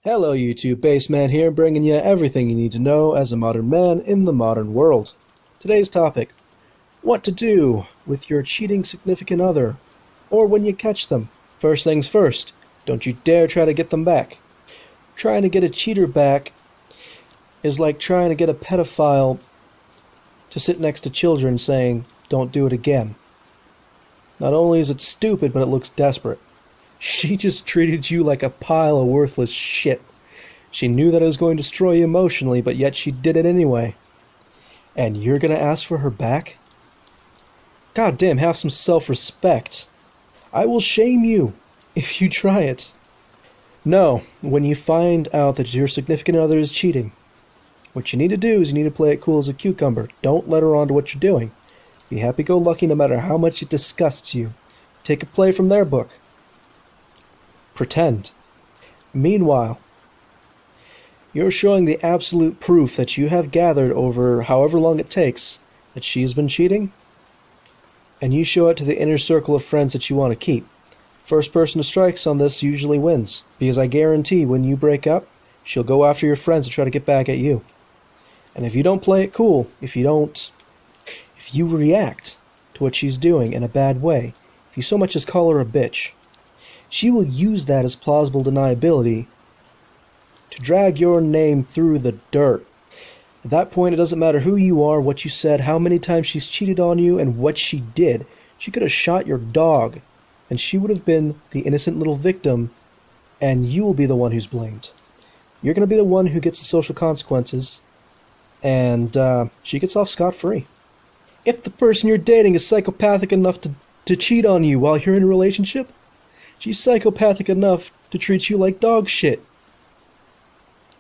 Hello YouTube, Baseman here, bringing you everything you need to know as a modern man in the modern world. Today's topic: what to do with your cheating significant other, or when you catch them. First things first, don't you dare try to get them back. Trying to get a cheater back is like trying to get a pedophile to sit next to children saying, "Don't do it again." Not only is it stupid, but it looks desperate. She just treated you like a pile of worthless shit. She knew that it was going to destroy you emotionally, but yet she did it anyway. And you're gonna ask for her back? God damn, have some self-respect. I will shame you if you try it. No, when you find out that your significant other is cheating, what you need to do is you need to play it cool as a cucumber. Don't let her on to what you're doing. Be happy-go-lucky no matter how much it disgusts you. Take a play from their book. Pretend. Meanwhile, you're showing the absolute proof that you have gathered over however long it takes that she's been cheating, and you show it to the inner circle of friends that you want to keep. First person to strikes on this usually wins, because I guarantee when you break up, she'll go after your friends to try to get back at you. And if you don't play it cool, if you react to what she's doing in a bad way, if you so much as call her a bitch, she will use that as plausible deniability to drag your name through the dirt. At that point, it doesn't matter who you are, what you said, how many times she's cheated on you, and what she did. She could have shot your dog, and she would have been the innocent little victim, and you will be the one who's blamed. You're going to be the one who gets the social consequences, and she gets off scot-free. If the person you're dating is psychopathic enough to cheat on you while you're in a relationship, she's psychopathic enough to treat you like dog shit.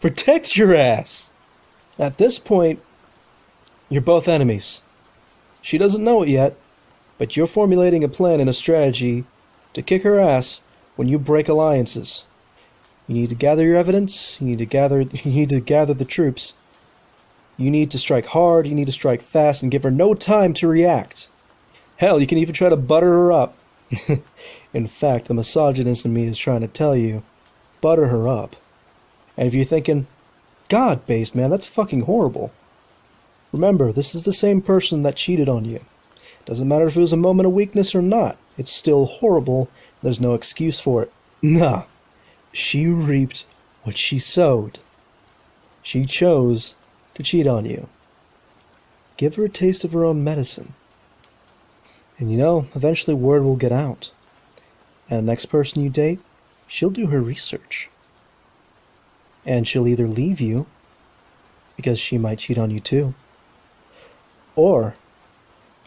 Protect your ass! At this point, you're both enemies. She doesn't know it yet, but you're formulating a plan and a strategy to kick her ass when you break alliances. You need to gather your evidence, you need to gather the troops. You need to strike hard, you need to strike fast, and give her no time to react. Hell, you can even try to butter her up. In fact, the misogynist in me is trying to tell you, butter her up. And if you're thinking, God, based man, that's fucking horrible. Remember, this is the same person that cheated on you. Doesn't matter if it was a moment of weakness or not. It's still horrible. There's no excuse for it. Nah. She reaped what she sowed. She chose to cheat on you. Give her a taste of her own medicine. And you know, eventually word will get out. And the next person you date, she'll do her research. And she'll either leave you, because she might cheat on you too, or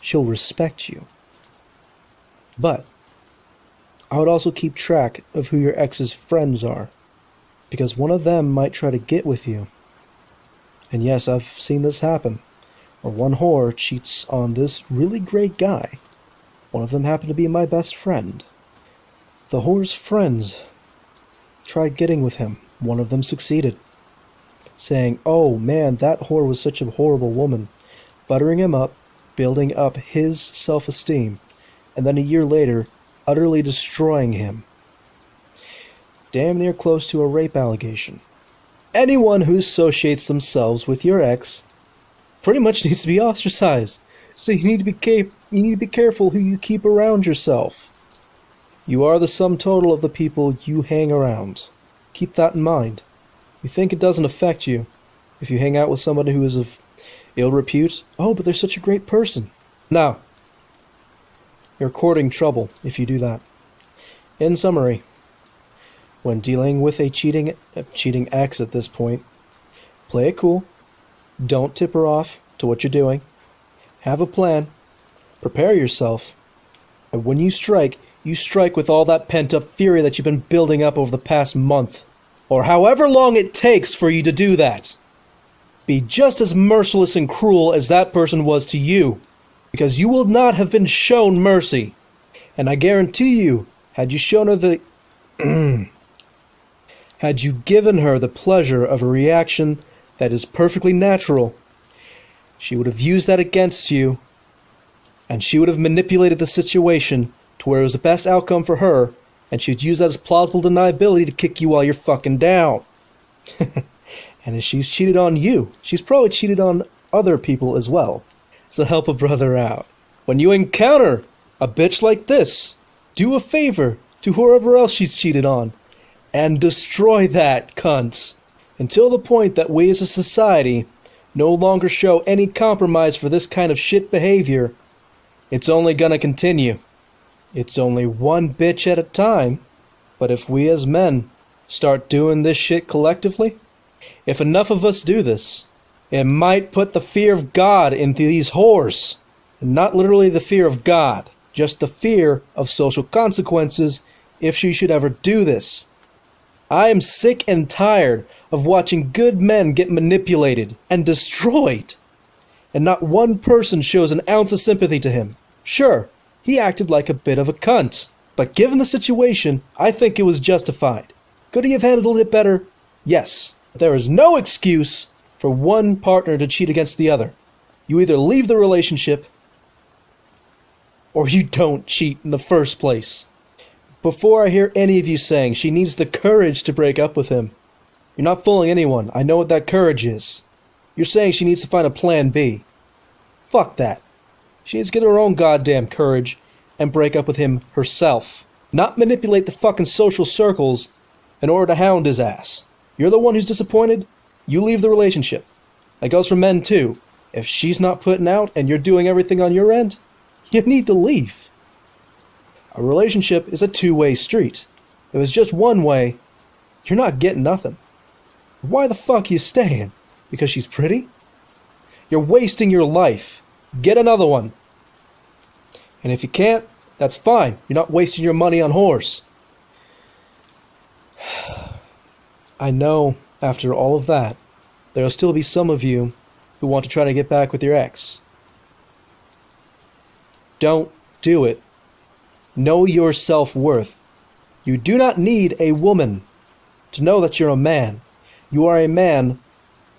she'll respect you. But I would also keep track of who your ex's friends are, because one of them might try to get with you. And yes, I've seen this happen, where one whore cheats on this really great guy. One of them happened to be my best friend. The whore's friends tried getting with him. One of them succeeded, saying, "Oh man, that whore was such a horrible woman," buttering him up, building up his self-esteem, and then a year later, utterly destroying him. Damn near close to a rape allegation. Anyone who associates themselves with your ex pretty much needs to be ostracized. So you need to be careful who you keep around yourself. You are the sum total of the people you hang around. Keep that in mind. You think it doesn't affect you if you hang out with somebody who is of ill repute? Oh, but they're such a great person. No. You're courting trouble if you do that. In summary, when dealing with a cheating ex at this point, play it cool. Don't tip her off to what you're doing. Have a plan. Prepare yourself. And when you strike with all that pent-up fury that you've been building up over the past month, or however long it takes for you to do that. Be just as merciless and cruel as that person was to you, because you will not have been shown mercy. And I guarantee you, had you shown her had you given her the pleasure of a reaction that is perfectly natural, she would have used that against you, and she would have manipulated the situation to where it was the best outcome for her, and she'd use that as plausible deniability to kick you while you're fucking down. And if she's cheated on you, she's probably cheated on other people as well. So help a brother out. When you encounter a bitch like this, do a favor to whoever else she's cheated on and destroy that cunt until the point that we as a society no longer show any compromise for this kind of shit behavior. It's only gonna continue. It's only one bitch at a time. But if we as men start doing this shit collectively, if enough of us do this, it might put the fear of God into these whores. And not literally the fear of God, just the fear of social consequences if she should ever do this. I am sick and tired of watching good men get manipulated and destroyed. And not one person shows an ounce of sympathy to him. Sure, he acted like a bit of a cunt. But given the situation, I think it was justified. Could he have handled it better? Yes. There is no excuse for one partner to cheat against the other. You either leave the relationship, or you don't cheat in the first place. Before I hear any of you saying she needs the courage to break up with him, you're not fooling anyone. I know what that courage is. You're saying she needs to find a plan B. Fuck that. She needs to get her own goddamn courage and break up with him herself. Not manipulate the fucking social circles in order to hound his ass. You're the one who's disappointed, you leave the relationship. That goes for men too. If she's not putting out and you're doing everything on your end, you need to leave. A relationship is a two-way street. If it's just one way, you're not getting nothing. Why the fuck you staying? Because she's pretty? You're wasting your life. Get another one. And if you can't, that's fine. You're not wasting your money on whores. I know, after all of that, there'll still be some of you who want to try to get back with your ex. Don't do it. Know your self-worth. You do not need a woman to know that you're a man. You are a man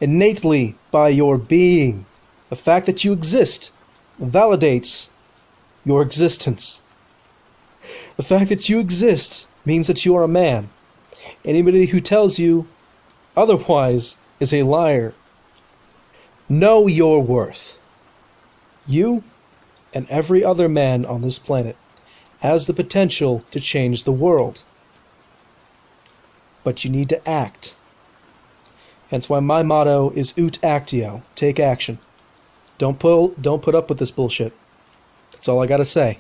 innately by your being. The fact that you exist validates your existence. The fact that you exist means that you are a man. Anybody who tells you otherwise is a liar. Know your worth. You and every other man on this planet has the potential to change the world. But you need to act. Hence why my motto is ut actio, take action. Don't put up with this bullshit. That's all I gotta say.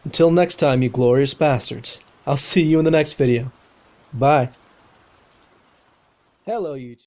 Until next time, you glorious bastards. I'll see you in the next video. Bye. Hello, YouTube.